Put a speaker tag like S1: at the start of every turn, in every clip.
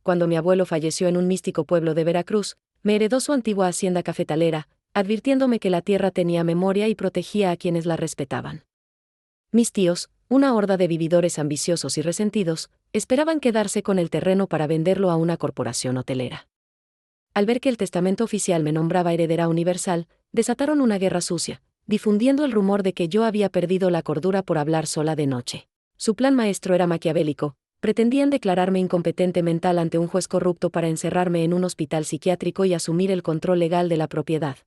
S1: cuando mi abuelo falleció en un místico pueblo de Veracruz, me heredó su antigua hacienda cafetalera, advirtiéndome que la tierra tenía memoria y protegía a quienes la respetaban. Mis tíos, una horda de vividores ambiciosos y resentidos, esperaban quedarse con el terreno para venderlo a una corporación hotelera. Al ver que el testamento oficial me nombraba heredera universal, desataron una guerra sucia, difundiendo el rumor de que yo había perdido la cordura por hablar sola de noche. Su plan maestro era maquiavélico. Pretendían declararme incompetente mental ante un juez corrupto para encerrarme en un hospital psiquiátrico y asumir el control legal de la propiedad.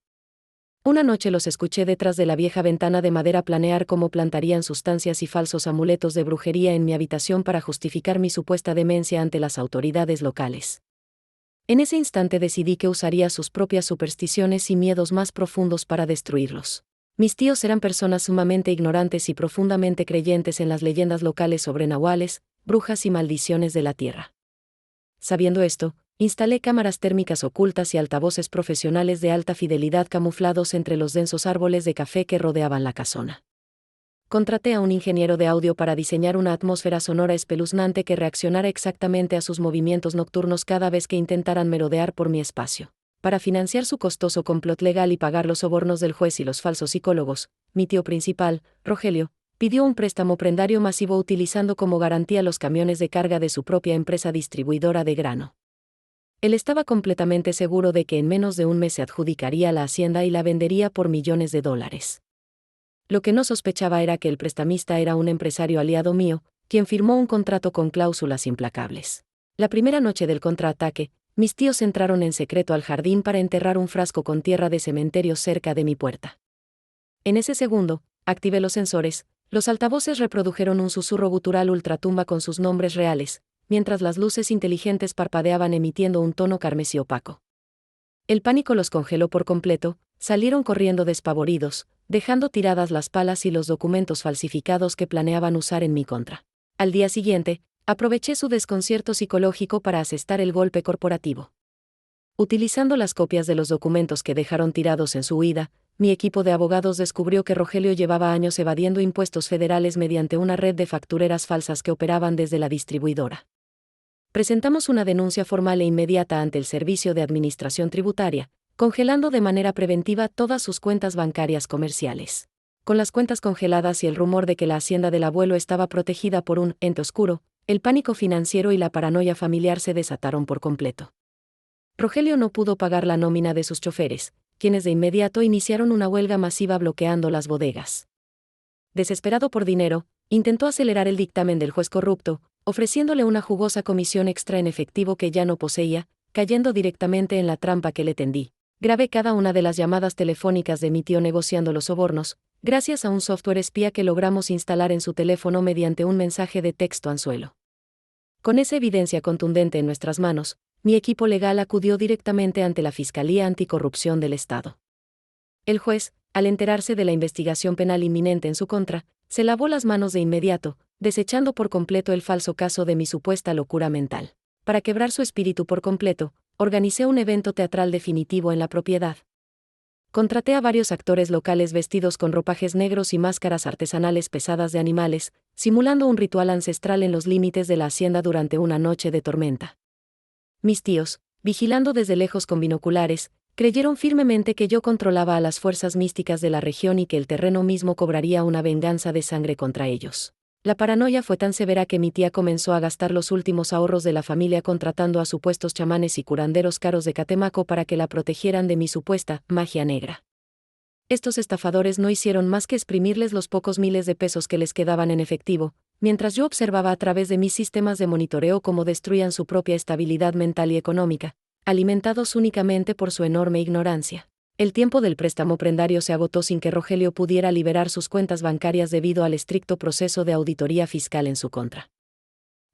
S1: Una noche los escuché detrás de la vieja ventana de madera planear cómo plantarían sustancias y falsos amuletos de brujería en mi habitación para justificar mi supuesta demencia ante las autoridades locales. En ese instante decidí que usaría sus propias supersticiones y miedos más profundos para destruirlos. Mis tíos eran personas sumamente ignorantes y profundamente creyentes en las leyendas locales sobre nahuales, brujas y maldiciones de la tierra. Sabiendo esto, instalé cámaras térmicas ocultas y altavoces profesionales de alta fidelidad camuflados entre los densos árboles de café que rodeaban la casona. Contraté a un ingeniero de audio para diseñar una atmósfera sonora espeluznante que reaccionara exactamente a sus movimientos nocturnos cada vez que intentaran merodear por mi espacio. Para financiar su costoso complot legal y pagar los sobornos del juez y los falsos psicólogos, mi tío principal, Rogelio, pidió un préstamo prendario masivo utilizando como garantía los camiones de carga de su propia empresa distribuidora de grano. Él estaba completamente seguro de que en menos de un mes se adjudicaría la hacienda y la vendería por millones de dólares. Lo que no sospechaba era que el prestamista era un empresario aliado mío, quien firmó un contrato con cláusulas implacables. La primera noche del contraataque, mis tíos entraron en secreto al jardín para enterrar un frasco con tierra de cementerio cerca de mi puerta. En ese segundo, activé los sensores. Los altavoces reprodujeron un susurro gutural ultratumba con sus nombres reales, mientras las luces inteligentes parpadeaban emitiendo un tono carmesí opaco. El pánico los congeló por completo, salieron corriendo despavoridos, dejando tiradas las palas y los documentos falsificados que planeaban usar en mi contra. Al día siguiente, aproveché su desconcierto psicológico para asestar el golpe corporativo. Utilizando las copias de los documentos que dejaron tirados en su huida, mi equipo de abogados descubrió que Rogelio llevaba años evadiendo impuestos federales mediante una red de factureras falsas que operaban desde la distribuidora. Presentamos una denuncia formal e inmediata ante el Servicio de Administración Tributaria, congelando de manera preventiva todas sus cuentas bancarias comerciales. Con las cuentas congeladas y el rumor de que la hacienda del abuelo estaba protegida por un ente oscuro, el pánico financiero y la paranoia familiar se desataron por completo. Rogelio no pudo pagar la nómina de sus choferes, quienes de inmediato iniciaron una huelga masiva bloqueando las bodegas. Desesperado por dinero, intentó acelerar el dictamen del juez corrupto, ofreciéndole una jugosa comisión extra en efectivo que ya no poseía, cayendo directamente en la trampa que le tendí. Grabé cada una de las llamadas telefónicas de mi tío negociando los sobornos, gracias a un software espía que logramos instalar en su teléfono mediante un mensaje de texto anzuelo. Con esa evidencia contundente en nuestras manos, mi equipo legal acudió directamente ante la Fiscalía Anticorrupción del Estado. El juez, al enterarse de la investigación penal inminente en su contra, se lavó las manos de inmediato, desechando por completo el falso caso de mi supuesta locura mental. Para quebrar su espíritu por completo, organicé un evento teatral definitivo en la propiedad. Contraté a varios actores locales vestidos con ropajes negros y máscaras artesanales pesadas de animales, simulando un ritual ancestral en los límites de la hacienda durante una noche de tormenta. Mis tíos, vigilando desde lejos con binoculares, creyeron firmemente que yo controlaba a las fuerzas místicas de la región y que el terreno mismo cobraría una venganza de sangre contra ellos. La paranoia fue tan severa que mi tía comenzó a gastar los últimos ahorros de la familia contratando a supuestos chamanes y curanderos caros de Catemaco para que la protegieran de mi supuesta magia negra. Estos estafadores no hicieron más que exprimirles los pocos miles de pesos que les quedaban en efectivo, mientras yo observaba a través de mis sistemas de monitoreo cómo destruían su propia estabilidad mental y económica, alimentados únicamente por su enorme ignorancia. El tiempo del préstamo prendario se agotó sin que Rogelio pudiera liberar sus cuentas bancarias debido al estricto proceso de auditoría fiscal en su contra.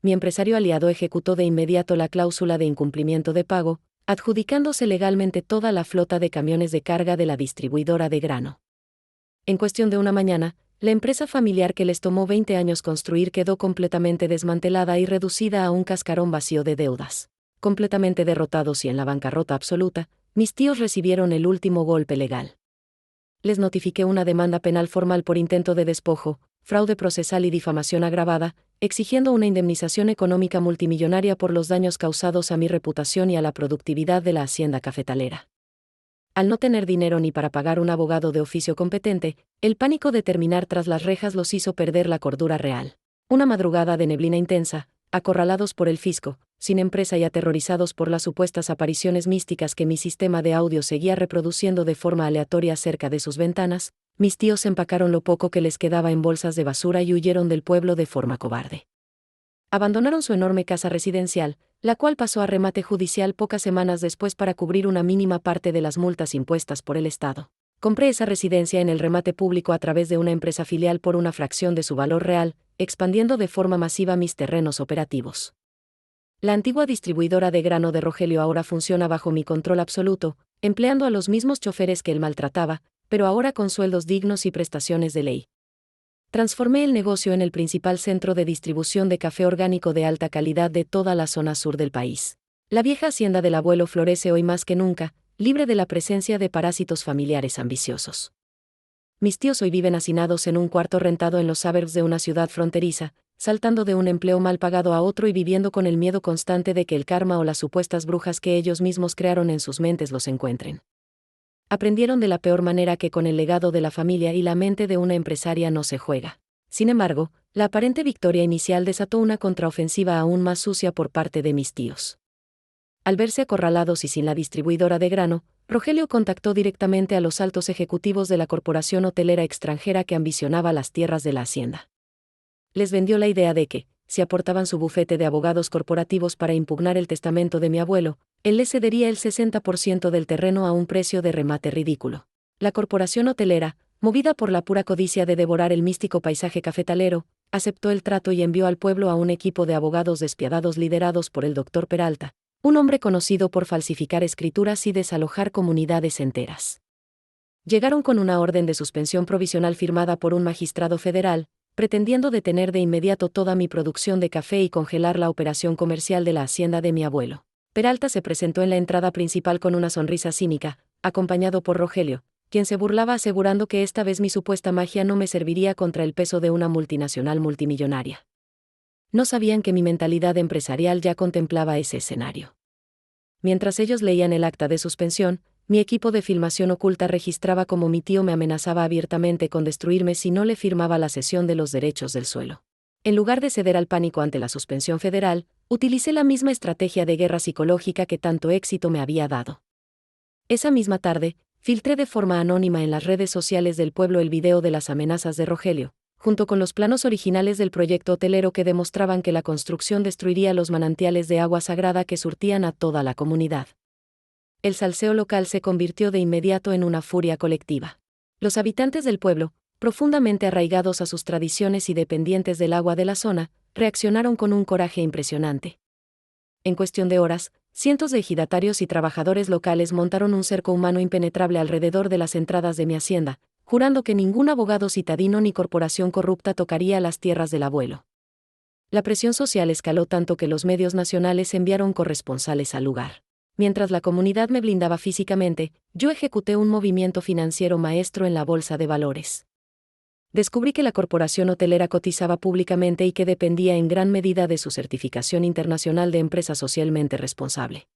S1: Mi empresario aliado ejecutó de inmediato la cláusula de incumplimiento de pago, adjudicándose legalmente toda la flota de camiones de carga de la distribuidora de grano. En cuestión de una mañana, la empresa familiar que les tomó 20 años construir quedó completamente desmantelada y reducida a un cascarón vacío de deudas. Completamente derrotados y en la bancarrota absoluta, mis tíos recibieron el último golpe legal. Les notifiqué una demanda penal formal por intento de despojo, fraude procesal y difamación agravada, exigiendo una indemnización económica multimillonaria por los daños causados a mi reputación y a la productividad de la hacienda cafetalera. Al no tener dinero ni para pagar un abogado de oficio competente, el pánico de terminar tras las rejas los hizo perder la cordura real. Una madrugada de neblina intensa, acorralados por el fisco, sin empresa y aterrorizados por las supuestas apariciones místicas que mi sistema de audio seguía reproduciendo de forma aleatoria cerca de sus ventanas, mis tíos empacaron lo poco que les quedaba en bolsas de basura y huyeron del pueblo de forma cobarde. Abandonaron su enorme casa residencial, la cual pasó a remate judicial pocas semanas después para cubrir una mínima parte de las multas impuestas por el Estado. Compré esa residencia en el remate público a través de una empresa filial por una fracción de su valor real, expandiendo de forma masiva mis terrenos operativos. La antigua distribuidora de grano de Rogelio ahora funciona bajo mi control absoluto, empleando a los mismos choferes que él maltrataba, pero ahora con sueldos dignos y prestaciones de ley. Transformé el negocio en el principal centro de distribución de café orgánico de alta calidad de toda la zona sur del país. La vieja hacienda del abuelo florece hoy más que nunca, libre de la presencia de parásitos familiares ambiciosos. Mis tíos hoy viven hacinados en un cuarto rentado en los suburbs de una ciudad fronteriza, saltando de un empleo mal pagado a otro y viviendo con el miedo constante de que el karma o las supuestas brujas que ellos mismos crearon en sus mentes los encuentren. Aprendieron de la peor manera que con el legado de la familia y la mente de una empresaria no se juega. Sin embargo, la aparente victoria inicial desató una contraofensiva aún más sucia por parte de mis tíos. Al verse acorralados y sin la distribuidora de grano, Rogelio contactó directamente a los altos ejecutivos de la corporación hotelera extranjera que ambicionaba las tierras de la hacienda. Les vendió la idea de que, si aportaban su bufete de abogados corporativos para impugnar el testamento de mi abuelo, él le cedería el 60% del terreno a un precio de remate ridículo. La corporación hotelera, movida por la pura codicia de devorar el místico paisaje cafetalero, aceptó el trato y envió al pueblo a un equipo de abogados despiadados liderados por el doctor Peralta, un hombre conocido por falsificar escrituras y desalojar comunidades enteras. Llegaron con una orden de suspensión provisional firmada por un magistrado federal, pretendiendo detener de inmediato toda mi producción de café y congelar la operación comercial de la hacienda de mi abuelo. Peralta se presentó en la entrada principal con una sonrisa cínica, acompañado por Rogelio, quien se burlaba asegurando que esta vez mi supuesta magia no me serviría contra el peso de una multinacional multimillonaria. No sabían que mi mentalidad empresarial ya contemplaba ese escenario. Mientras ellos leían el acta de suspensión, mi equipo de filmación oculta registraba cómo mi tío me amenazaba abiertamente con destruirme si no le firmaba la cesión de los derechos del suelo. En lugar de ceder al pánico ante la suspensión federal, utilicé la misma estrategia de guerra psicológica que tanto éxito me había dado. Esa misma tarde, filtré de forma anónima en las redes sociales del pueblo el video de las amenazas de Rogelio, junto con los planos originales del proyecto hotelero que demostraban que la construcción destruiría los manantiales de agua sagrada que surtían a toda la comunidad. El salseo local se convirtió de inmediato en una furia colectiva. Los habitantes del pueblo, profundamente arraigados a sus tradiciones y dependientes del agua de la zona, reaccionaron con un coraje impresionante. En cuestión de horas, cientos de ejidatarios y trabajadores locales montaron un cerco humano impenetrable alrededor de las entradas de mi hacienda, jurando que ningún abogado citadino ni corporación corrupta tocaría las tierras del abuelo. La presión social escaló tanto que los medios nacionales enviaron corresponsales al lugar. Mientras la comunidad me blindaba físicamente, yo ejecuté un movimiento financiero maestro en la bolsa de valores. Descubrí que la corporación hotelera cotizaba públicamente y que dependía en gran medida de su certificación internacional de empresa socialmente responsable.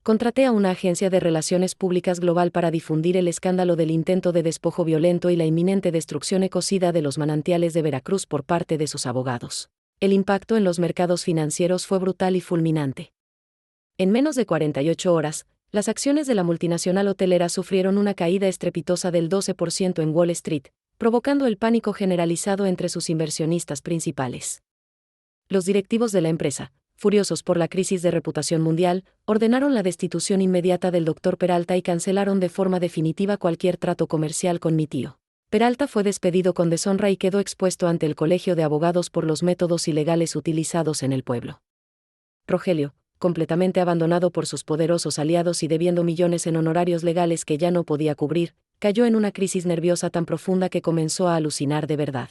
S1: Contraté a una agencia de relaciones públicas global para difundir el escándalo del intento de despojo violento y la inminente destrucción ecocida de los manantiales de Veracruz por parte de sus abogados. El impacto en los mercados financieros fue brutal y fulminante. En menos de 48 horas, las acciones de la multinacional hotelera sufrieron una caída estrepitosa del 12% en Wall Street, provocando el pánico generalizado entre sus inversionistas principales. Los directivos de la empresa, furiosos por la crisis de reputación mundial, ordenaron la destitución inmediata del Dr. Peralta y cancelaron de forma definitiva cualquier trato comercial con mi tío. Peralta fue despedido con deshonra y quedó expuesto ante el colegio de abogados por los métodos ilegales utilizados en el pueblo. Rogelio, completamente abandonado por sus poderosos aliados y debiendo millones en honorarios legales que ya no podía cubrir, cayó en una crisis nerviosa tan profunda que comenzó a alucinar de verdad.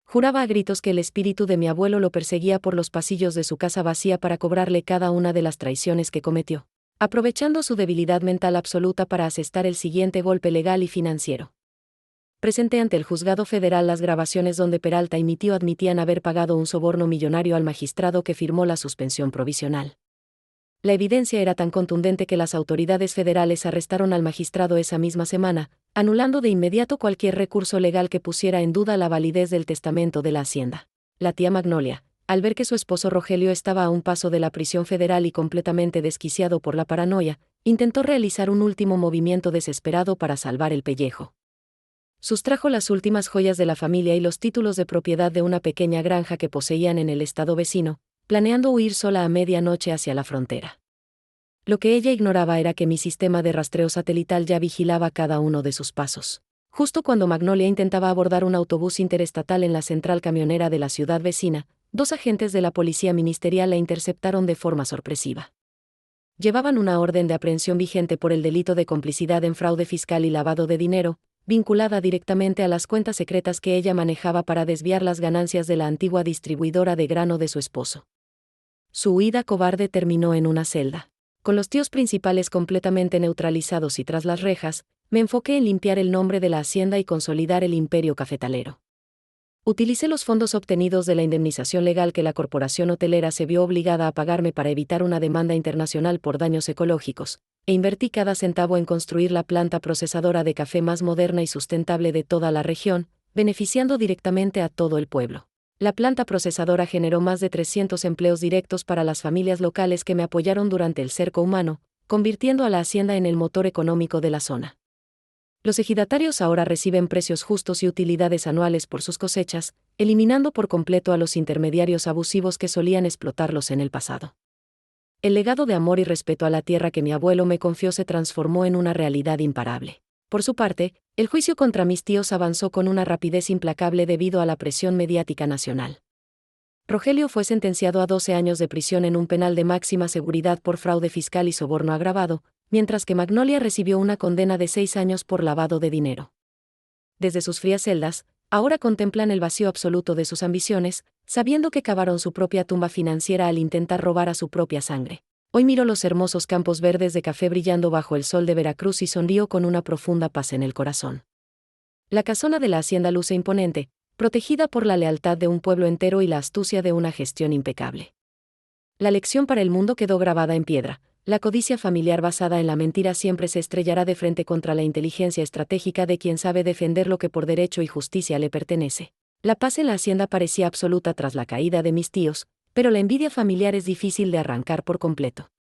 S1: Juraba a gritos que el espíritu de mi abuelo lo perseguía por los pasillos de su casa vacía para cobrarle cada una de las traiciones que cometió, aprovechando su debilidad mental absoluta para asestar el siguiente golpe legal y financiero. Presenté ante el juzgado federal las grabaciones donde Peralta y mi tío admitían haber pagado un soborno millonario al magistrado que firmó la suspensión provisional. La evidencia era tan contundente que las autoridades federales arrestaron al magistrado esa misma semana, anulando de inmediato cualquier recurso legal que pusiera en duda la validez del testamento de la Hacienda. La tía Magnolia, al ver que su esposo Rogelio estaba a un paso de la prisión federal y completamente desquiciado por la paranoia, intentó realizar un último movimiento desesperado para salvar el pellejo. Sustrajo las últimas joyas de la familia y los títulos de propiedad de una pequeña granja que poseían en el estado vecino, planeando huir sola a medianoche hacia la frontera. Lo que ella ignoraba era que mi sistema de rastreo satelital ya vigilaba cada uno de sus pasos. Justo cuando Magnolia intentaba abordar un autobús interestatal en la central camionera de la ciudad vecina, 2 agentes de la policía ministerial la interceptaron de forma sorpresiva. Llevaban una orden de aprehensión vigente por el delito de complicidad en fraude fiscal y lavado de dinero, vinculada directamente a las cuentas secretas que ella manejaba para desviar las ganancias de la antigua distribuidora de grano de su esposo. Su huida cobarde terminó en una celda. Con los tíos principales completamente neutralizados y tras las rejas, me enfoqué en limpiar el nombre de la hacienda y consolidar el imperio cafetalero. Utilicé los fondos obtenidos de la indemnización legal que la corporación hotelera se vio obligada a pagarme para evitar una demanda internacional por daños ecológicos, e invertí cada centavo en construir la planta procesadora de café más moderna y sustentable de toda la región, beneficiando directamente a todo el pueblo. La planta procesadora generó más de 300 empleos directos para las familias locales que me apoyaron durante el cerco humano, convirtiendo a la hacienda en el motor económico de la zona. Los ejidatarios ahora reciben precios justos y utilidades anuales por sus cosechas, eliminando por completo a los intermediarios abusivos que solían explotarlos en el pasado. El legado de amor y respeto a la tierra que mi abuelo me confió se transformó en una realidad imparable. Por su parte, el juicio contra mis tíos avanzó con una rapidez implacable debido a la presión mediática nacional. Rogelio fue sentenciado a 12 años de prisión en un penal de máxima seguridad por fraude fiscal y soborno agravado, mientras que Magnolia recibió una condena de 6 años por lavado de dinero. Desde sus frías celdas, ahora contemplan el vacío absoluto de sus ambiciones, sabiendo que cavaron su propia tumba financiera al intentar robar a su propia sangre. Hoy miro los hermosos campos verdes de café brillando bajo el sol de Veracruz y sonrío con una profunda paz en el corazón. La casona de la hacienda luce imponente, protegida por la lealtad de un pueblo entero y la astucia de una gestión impecable. La lección para el mundo quedó grabada en piedra. La codicia familiar basada en la mentira siempre se estrellará de frente contra la inteligencia estratégica de quien sabe defender lo que por derecho y justicia le pertenece. La paz en la hacienda parecía absoluta tras la caída de mis tíos, pero la envidia familiar es difícil de arrancar por completo.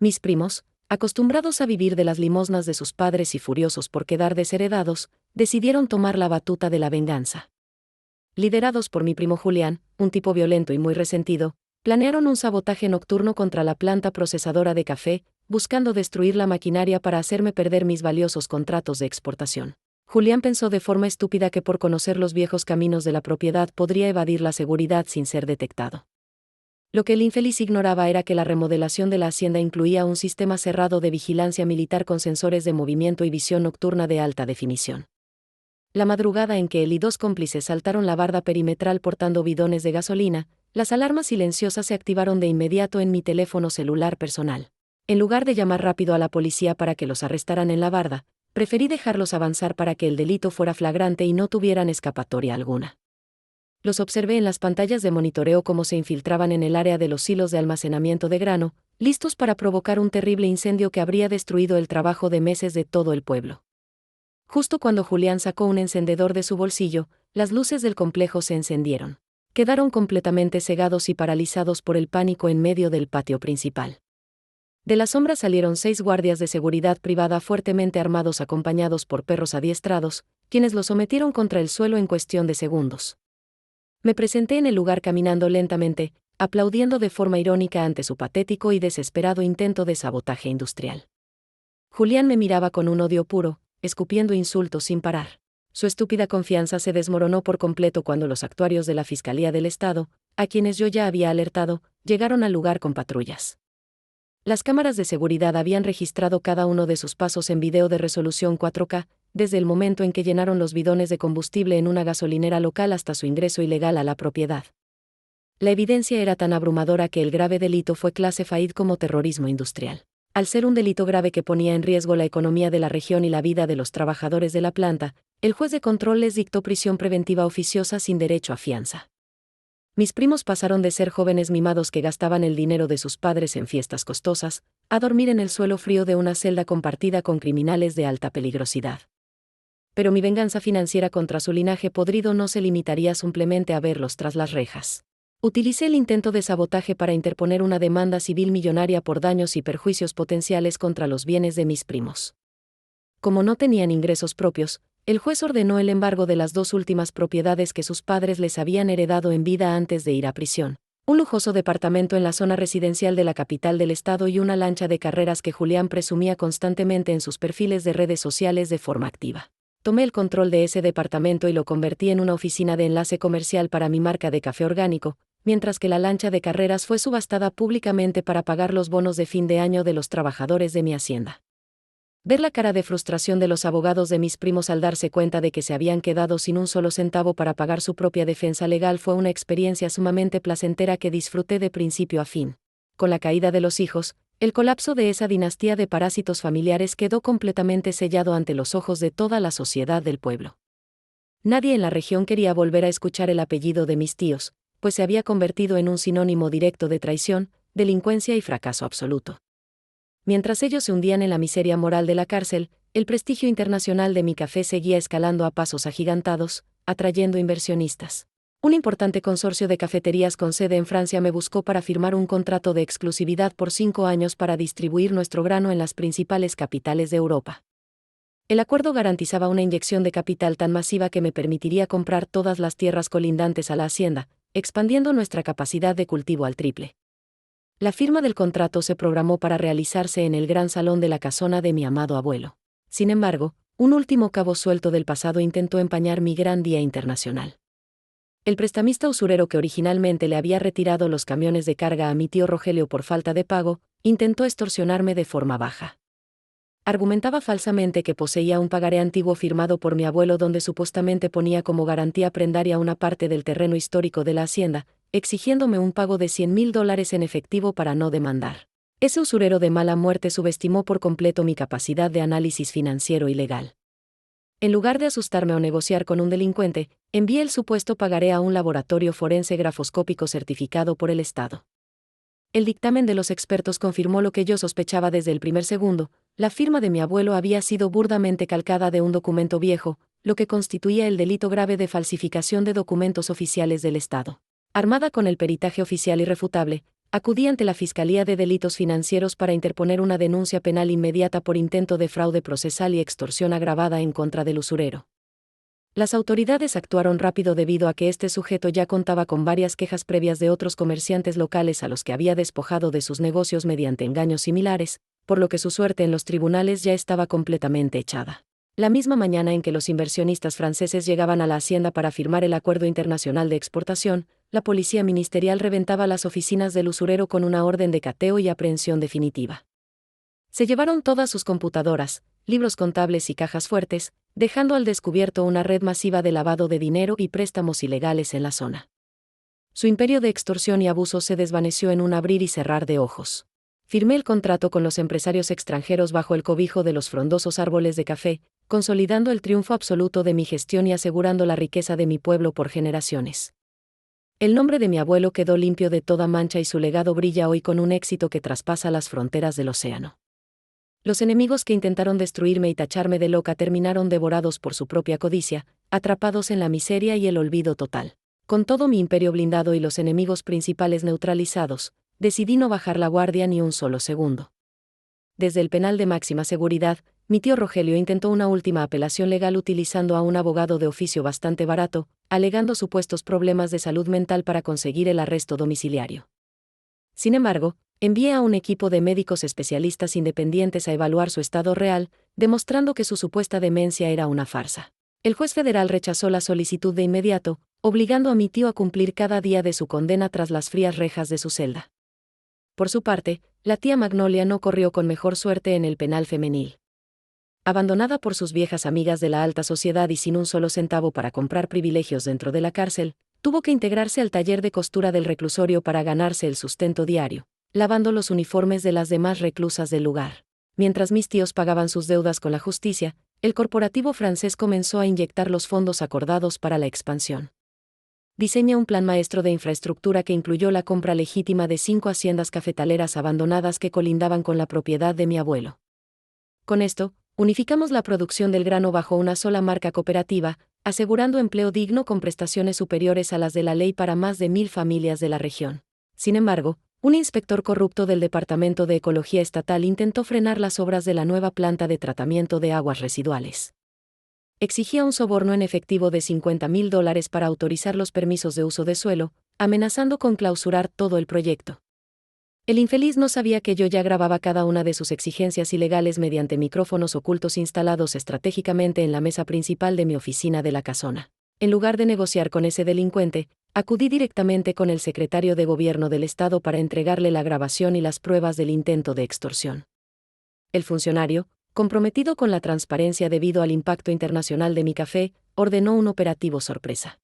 S1: Mis primos, acostumbrados a vivir de las limosnas de sus padres y furiosos por quedar desheredados, decidieron tomar la batuta de la venganza. Liderados por mi primo Julián, un tipo violento y muy resentido, planearon un sabotaje nocturno contra la planta procesadora de café, buscando destruir la maquinaria para hacerme perder mis valiosos contratos de exportación. Julián pensó de forma estúpida que por conocer los viejos caminos de la propiedad podría evadir la seguridad sin ser detectado. Lo que el infeliz ignoraba era que la remodelación de la hacienda incluía un sistema cerrado de vigilancia militar con sensores de movimiento y visión nocturna de alta definición. La madrugada en que él y 2 cómplices saltaron la barda perimetral portando bidones de gasolina, las alarmas silenciosas se activaron de inmediato en mi teléfono celular personal. En lugar de llamar rápido a la policía para que los arrestaran en la barda, preferí dejarlos avanzar para que el delito fuera flagrante y no tuvieran escapatoria alguna. Los observé en las pantallas de monitoreo cómo se infiltraban en el área de los silos de almacenamiento de grano, listos para provocar un terrible incendio que habría destruido el trabajo de meses de todo el pueblo. Justo cuando Julián sacó un encendedor de su bolsillo, las luces del complejo se encendieron. Quedaron completamente cegados y paralizados por el pánico en medio del patio principal. De la sombra salieron 6 guardias de seguridad privada fuertemente armados acompañados por perros adiestrados, quienes los sometieron contra el suelo en cuestión de segundos. Me presenté en el lugar caminando lentamente, aplaudiendo de forma irónica ante su patético y desesperado intento de sabotaje industrial. Julián me miraba con un odio puro, escupiendo insultos sin parar. Su estúpida confianza se desmoronó por completo cuando los actuarios de la Fiscalía del Estado, a quienes yo ya había alertado, llegaron al lugar con patrullas. Las cámaras de seguridad habían registrado cada uno de sus pasos en video de resolución 4K, desde el momento en que llenaron los bidones de combustible en una gasolinera local hasta su ingreso ilegal a la propiedad. La evidencia era tan abrumadora que el grave delito fue clasificado como terrorismo industrial. Al ser un delito grave que ponía en riesgo la economía de la región y la vida de los trabajadores de la planta, el juez de control les dictó prisión preventiva oficiosa sin derecho a fianza. Mis primos pasaron de ser jóvenes mimados que gastaban el dinero de sus padres en fiestas costosas, a dormir en el suelo frío de una celda compartida con criminales de alta peligrosidad. Pero mi venganza financiera contra su linaje podrido no se limitaría simplemente a verlos tras las rejas. Utilicé el intento de sabotaje para interponer una demanda civil millonaria por daños y perjuicios potenciales contra los bienes de mis primos. Como no tenían ingresos propios, el juez ordenó el embargo de las 2 últimas propiedades que sus padres les habían heredado en vida antes de ir a prisión: un lujoso departamento en la zona residencial de la capital del estado y una lancha de carreras que Julián presumía constantemente en sus perfiles de redes sociales de forma activa. Tomé el control de ese departamento y lo convertí en una oficina de enlace comercial para mi marca de café orgánico, mientras que la lancha de carreras fue subastada públicamente para pagar los bonos de fin de año de los trabajadores de mi hacienda. Ver la cara de frustración de los abogados de mis primos al darse cuenta de que se habían quedado sin un solo centavo para pagar su propia defensa legal fue una experiencia sumamente placentera que disfruté de principio a fin. Con la caída de los hijos, el colapso de esa dinastía de parásitos familiares quedó completamente sellado ante los ojos de toda la sociedad del pueblo. Nadie en la región quería volver a escuchar el apellido de mis tíos, pues se había convertido en un sinónimo directo de traición, delincuencia y fracaso absoluto. Mientras ellos se hundían en la miseria moral de la cárcel, el prestigio internacional de mi café seguía escalando a pasos agigantados, atrayendo inversionistas. Un importante consorcio de cafeterías con sede en Francia me buscó para firmar un contrato de exclusividad por 5 años para distribuir nuestro grano en las principales capitales de Europa. El acuerdo garantizaba una inyección de capital tan masiva que me permitiría comprar todas las tierras colindantes a la hacienda, expandiendo nuestra capacidad de cultivo al triple. La firma del contrato se programó para realizarse en el gran salón de la casona de mi amado abuelo. Sin embargo, un último cabo suelto del pasado intentó empañar mi gran día internacional. El prestamista usurero que originalmente le había retirado los camiones de carga a mi tío Rogelio por falta de pago, intentó extorsionarme de forma baja. Argumentaba falsamente que poseía un pagaré antiguo firmado por mi abuelo donde supuestamente ponía como garantía prendaria una parte del terreno histórico de la hacienda, exigiéndome un pago de $100,000 en efectivo para no demandar. Ese usurero de mala muerte subestimó por completo mi capacidad de análisis financiero y legal. En lugar de asustarme o negociar con un delincuente, envié el supuesto pagaré a un laboratorio forense grafoscópico certificado por el Estado. El dictamen de los expertos confirmó lo que yo sospechaba desde el primer segundo: la firma de mi abuelo había sido burdamente calcada de un documento viejo, lo que constituía el delito grave de falsificación de documentos oficiales del Estado. Armada con el peritaje oficial irrefutable, acudí ante la Fiscalía de Delitos Financieros para interponer una denuncia penal inmediata por intento de fraude procesal y extorsión agravada en contra del usurero. Las autoridades actuaron rápido debido a que este sujeto ya contaba con varias quejas previas de otros comerciantes locales a los que había despojado de sus negocios mediante engaños similares, por lo que su suerte en los tribunales ya estaba completamente echada. La misma mañana en que los inversionistas franceses llegaban a la hacienda para firmar el acuerdo internacional de exportación, la policía ministerial reventaba las oficinas del usurero con una orden de cateo y aprehensión definitiva. Se llevaron todas sus computadoras, libros contables y cajas fuertes, dejando al descubierto una red masiva de lavado de dinero y préstamos ilegales en la zona. Su imperio de extorsión y abuso se desvaneció en un abrir y cerrar de ojos. Firmé el contrato con los empresarios extranjeros bajo el cobijo de los frondosos árboles de café, consolidando el triunfo absoluto de mi gestión y asegurando la riqueza de mi pueblo por generaciones. El nombre de mi abuelo quedó limpio de toda mancha y su legado brilla hoy con un éxito que traspasa las fronteras del océano. Los enemigos que intentaron destruirme y tacharme de loca terminaron devorados por su propia codicia, atrapados en la miseria y el olvido total. Con todo mi imperio blindado y los enemigos principales neutralizados, decidí no bajar la guardia ni un solo segundo. Desde el penal de máxima seguridad, mi tío Rogelio intentó una última apelación legal utilizando a un abogado de oficio bastante barato, alegando supuestos problemas de salud mental para conseguir el arresto domiciliario. Sin embargo, envié a un equipo de médicos especialistas independientes a evaluar su estado real, demostrando que su supuesta demencia era una farsa. El juez federal rechazó la solicitud de inmediato, obligando a mi tío a cumplir cada día de su condena tras las frías rejas de su celda. Por su parte, la tía Magnolia no corrió con mejor suerte en el penal femenil. Abandonada por sus viejas amigas de la alta sociedad y sin un solo centavo para comprar privilegios dentro de la cárcel, tuvo que integrarse al taller de costura del reclusorio para ganarse el sustento diario. lavando los uniformes de las demás reclusas del lugar. Mientras mis tíos pagaban sus deudas con la justicia, el corporativo francés comenzó a inyectar los fondos acordados para la expansión. Diseña un plan maestro de infraestructura que incluyó la compra legítima de 5 haciendas cafetaleras abandonadas que colindaban con la propiedad de mi abuelo. Con esto, unificamos la producción del grano bajo una sola marca cooperativa, asegurando empleo digno con prestaciones superiores a las de la ley para más de 1.000 familias de la región. Sin embargo, un inspector corrupto del Departamento de Ecología Estatal intentó frenar las obras de la nueva planta de tratamiento de aguas residuales. Exigía un soborno en efectivo de $50,000 para autorizar los permisos de uso de suelo, amenazando con clausurar todo el proyecto. El infeliz no sabía que yo ya grababa cada una de sus exigencias ilegales mediante micrófonos ocultos instalados estratégicamente en la mesa principal de mi oficina de la casona. En lugar de negociar con ese delincuente, acudí directamente con el secretario de Gobierno del Estado para entregarle la grabación y las pruebas del intento de extorsión. El funcionario, comprometido con la transparencia debido al impacto internacional de mi café, ordenó un operativo sorpresa.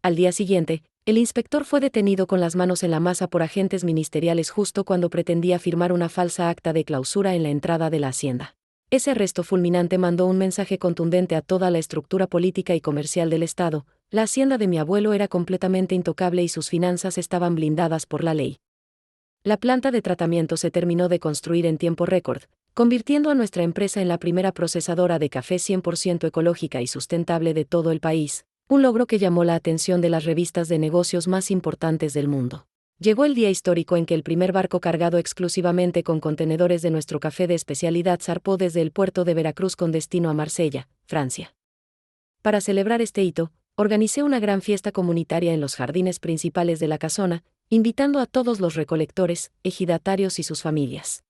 S1: Al día siguiente, el inspector fue detenido con las manos en la masa por agentes ministeriales justo cuando pretendía firmar una falsa acta de clausura en la entrada de la hacienda. Ese arresto fulminante mandó un mensaje contundente a toda la estructura política y comercial del Estado: la hacienda de mi abuelo era completamente intocable y sus finanzas estaban blindadas por la ley. La planta de tratamiento se terminó de construir en tiempo récord, convirtiendo a nuestra empresa en la primera procesadora de café 100% ecológica y sustentable de todo el país, un logro que llamó la atención de las revistas de negocios más importantes del mundo. Llegó el día histórico en que el primer barco cargado exclusivamente con contenedores de nuestro café de especialidad zarpó desde el puerto de Veracruz con destino a Marsella, Francia. Para celebrar este hito, organicé una gran fiesta comunitaria en los jardines principales de la casona, invitando a todos los recolectores, ejidatarios y sus familias.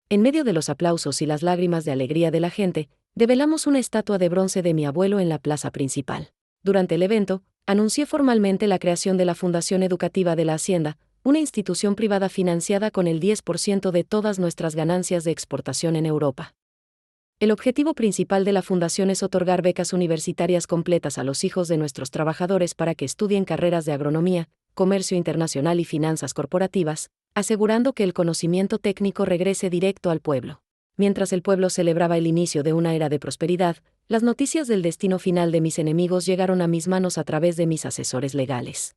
S1: En medio de los aplausos y las lágrimas de alegría de la gente, develamos una estatua de bronce de mi abuelo en la plaza principal. Durante el evento, anuncié formalmente la creación de la Fundación Educativa de la Hacienda, una institución privada financiada con el 10% de todas nuestras ganancias de exportación en Europa. El objetivo principal de la fundación es otorgar becas universitarias completas a los hijos de nuestros trabajadores para que estudien carreras de agronomía, comercio internacional y finanzas corporativas, asegurando que el conocimiento técnico regrese directo al pueblo. Mientras el pueblo celebraba el inicio de una era de prosperidad, las noticias del destino final de mis enemigos llegaron a mis manos a través de mis asesores legales.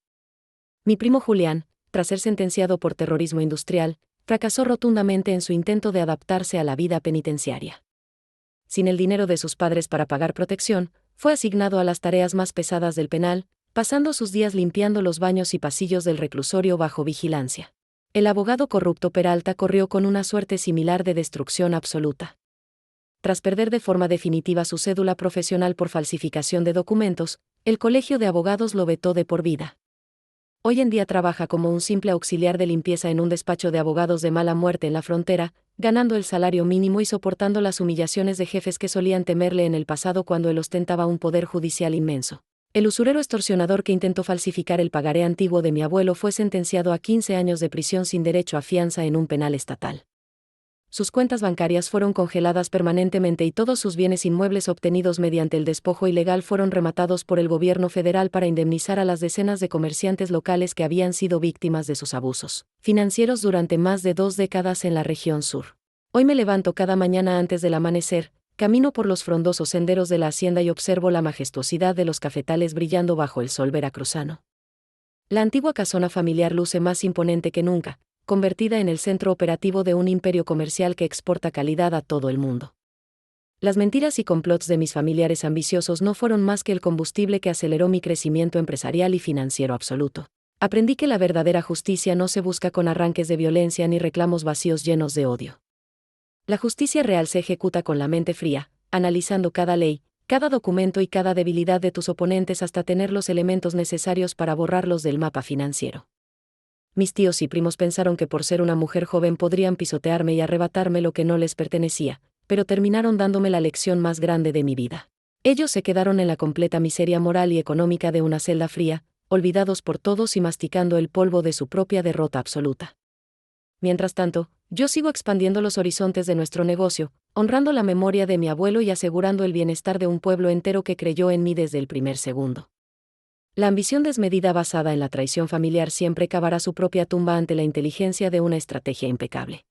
S1: Mi primo Julián, tras ser sentenciado por terrorismo industrial, fracasó rotundamente en su intento de adaptarse a la vida penitenciaria. Sin el dinero de sus padres para pagar protección, fue asignado a las tareas más pesadas del penal, pasando sus días limpiando los baños y pasillos del reclusorio bajo vigilancia. El abogado corrupto Peralta corrió con una suerte similar de destrucción absoluta. Tras perder de forma definitiva su cédula profesional por falsificación de documentos, el Colegio de Abogados lo vetó de por vida. Hoy en día trabaja como un simple auxiliar de limpieza en un despacho de abogados de mala muerte en la frontera, ganando el salario mínimo y soportando las humillaciones de jefes que solían temerle en el pasado cuando él ostentaba un poder judicial inmenso. El usurero extorsionador que intentó falsificar el pagaré antiguo de mi abuelo fue sentenciado a 15 años de prisión sin derecho a fianza en un penal estatal. Sus cuentas bancarias fueron congeladas permanentemente y todos sus bienes inmuebles obtenidos mediante el despojo ilegal fueron rematados por el gobierno federal para indemnizar a las decenas de comerciantes locales que habían sido víctimas de sus abusos financieros durante más de 2 décadas en la región sur. Hoy me levanto cada mañana antes del amanecer, camino por los frondosos senderos de la hacienda y observo la majestuosidad de los cafetales brillando bajo el sol veracruzano. La antigua casona familiar luce más imponente que nunca, convertida en el centro operativo de un imperio comercial que exporta calidad a todo el mundo. Las mentiras y complots de mis familiares ambiciosos no fueron más que el combustible que aceleró mi crecimiento empresarial y financiero absoluto. Aprendí que la verdadera justicia no se busca con arranques de violencia ni reclamos vacíos llenos de odio. La justicia real se ejecuta con la mente fría, analizando cada ley, cada documento y cada debilidad de tus oponentes hasta tener los elementos necesarios para borrarlos del mapa financiero. Mis tíos y primos pensaron que por ser una mujer joven podrían pisotearme y arrebatarme lo que no les pertenecía, pero terminaron dándome la lección más grande de mi vida. Ellos se quedaron en la completa miseria moral y económica de una celda fría, olvidados por todos y masticando el polvo de su propia derrota absoluta. Mientras tanto, yo sigo expandiendo los horizontes de nuestro negocio, honrando la memoria de mi abuelo y asegurando el bienestar de un pueblo entero que creyó en mí desde el primer segundo. La ambición desmedida basada en la traición familiar siempre cavará su propia tumba ante la inteligencia de una estrategia impecable.